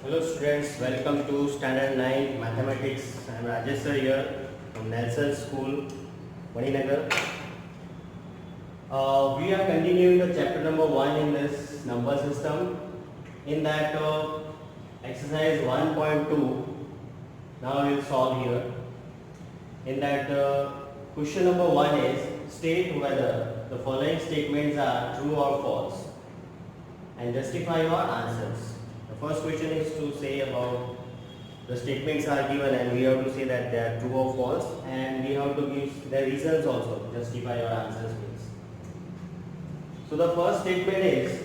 Hello students, welcome to Standard 9 Mathematics. I am Rajesh sir here from Nelson School, Maninagar. We are continuing the chapter number 1 in this number system. In that exercise 1.2, now we will solve here. In that question number 1 is state whether the following statements are true or false and justify your answers. The first question is to say about the statements are given and we have to say that they are true or false, and we have to give the reasons also, justify your answers please. So the first statement is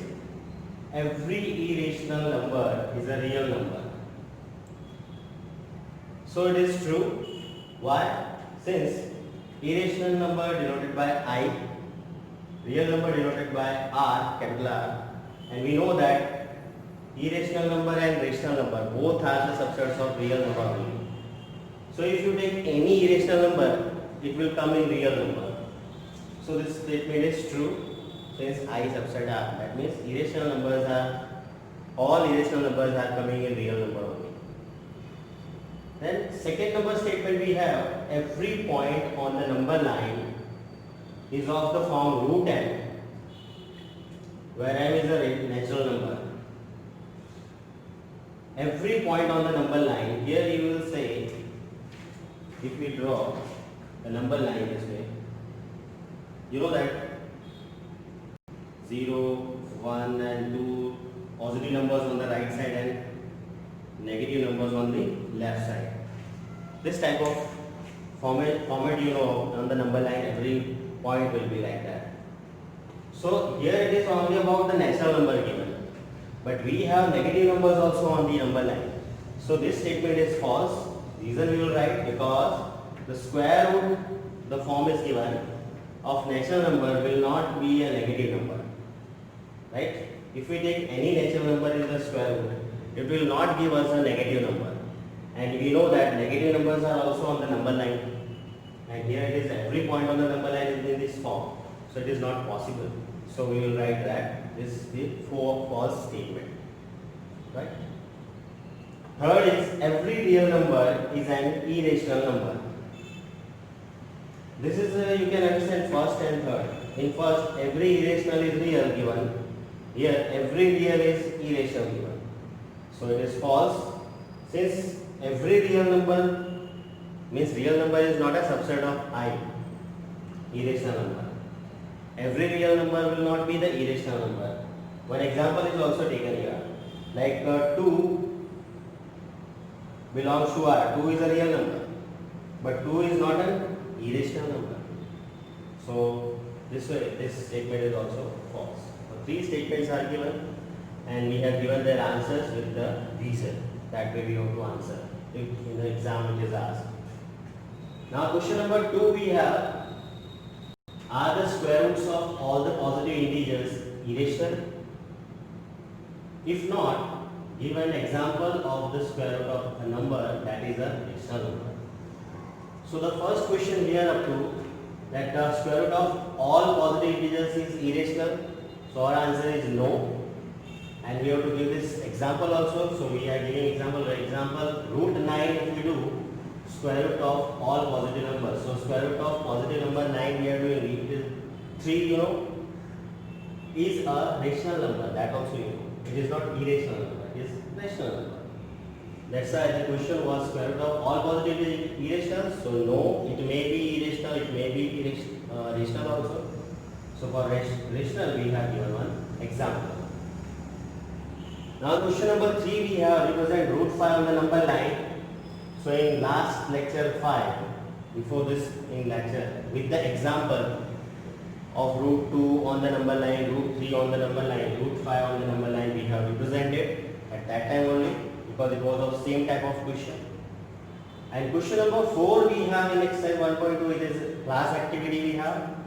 every irrational number is a real number. So it is true. Why? Since irrational number denoted by I, real number denoted by R, capital R, and we know that irrational number and rational number both are the subsets of real number only. So if you take any irrational number, it will come in real number. So this statement is true since I subset R. That means all irrational numbers are coming in real number only. Then second number statement we have every point on the number line is of the form root n, where m is a natural number. Every point on the number line, here you will say, if we draw the number line this way, you know that 0, 1 and 2 positive numbers on the right side and negative numbers on the left side. This type of format you know on the number line, every point will be like that. So here it is only about the natural number given. But we have negative numbers also on the number line. So this statement is false. Reason we will write because the square root, the form is given of natural number will not be a negative number. Right? If we take any natural number in the square root, it will not give us a negative number. And we know that negative numbers are also on the number line. And here it is every point on the number line is in this form. So it is not possible. So we will write that this is the false statement. Right? Third is every real number is an irrational number. This is you can understand first and third. In first, every irrational is real given. Here every real is irrational given. So it is false. Since every real number means real number is not a subset of I, irrational number. Every real number will not be the irrational number. One example is also taken here. Like 2 belongs to R. 2 is a real number. But 2 is not an irrational number. So this way, this statement is also false. So 3 statements are given and we have given their answers with the reason. That way we have to answer if in the exam it is asked. Now question number 2 we have, are the square roots of all the positive integers irrational? If not, give an example of the square root of a number that is a rational number. So the first question here up to that the square root of all positive integers is irrational. So our answer is no. And we have to give this example also. So we are giving example. For example, root 9 if we do square root of all positive numbers. So square root of positive number 9 we are doing it is 3 you know is a rational number, that also you know. It is not irrational number, it is rational number. That's why the question was square root of all positive is irrational. So no, it may be irrational, it may be rational also. So for rational we have given one example. Now question number 3 we have represent root 5 on the number line. So in last lecture 5, before this in lecture, with the example of root 2 on the number line, root 3 on the number line, root 5 on the number line, we have represented at that time only because it was of same type of question. And question number 4 we have in exercise 1.2, it is class activity we have.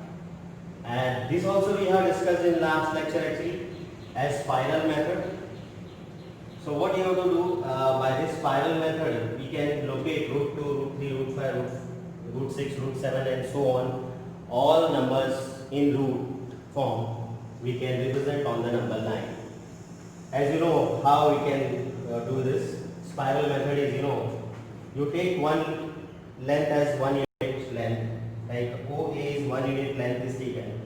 And this also we have discussed in last lecture actually as spiral method. So what you have to do by this spiral method, we can locate root 2, root 3, root 5, root 6, root 7 and so on. All numbers in root form we can represent on the number line. As you know how we can do this. Spiral method is, you take one length as 1 unit length, like OA is 1 unit length is taken.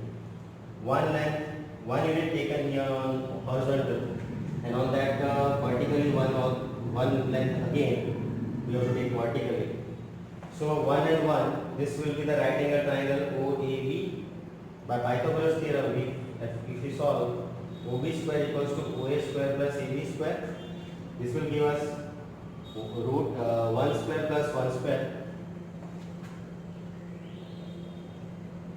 One length, 1 unit taken here on horizontal, and on that vertically one length again we have to take vertically. So 1 and 1, this will be the right angle triangle OAB. By Pythagoras theorem, if we solve, OB square equals to OA square plus AB square, this will give us root 1 square plus 1 square,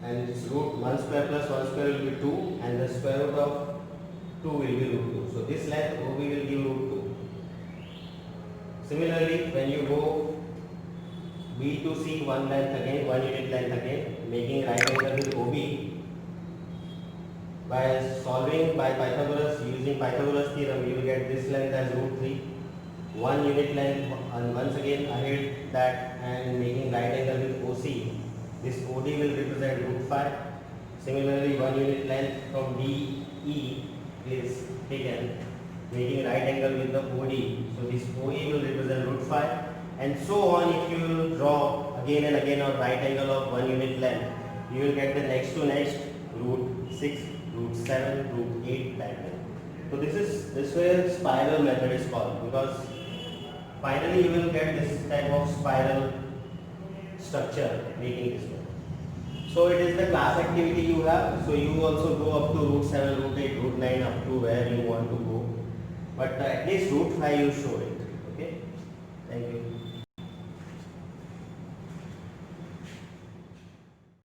and this root 1 square plus 1 square will be 2, and the square root of 2 will be root 2. So this length OB will give root 2. Similarly, when you go B to C, one length again, 1 unit length again, making right angle with OB. By solving by Pythagoras, using Pythagoras theorem, you will get this length as root 3. 1 unit length, and once again ahead that and making right angle with OC. This OD will represent root 5. Similarly, 1 unit length from DE is taken, making right angle with the OD. So this OE will represent root 5, and so on. If you will draw again and again a right angle of 1 unit length, you will get the next to next root 6, root 7, root 8 diagonal. So this way spiral method is called, because finally you will get this type of spiral structure making this way. So it is the class activity you have. So you also go up to root 7, root 8, root 9, up to where you want to go. But at least root 5 you show it. Okay. Thank you.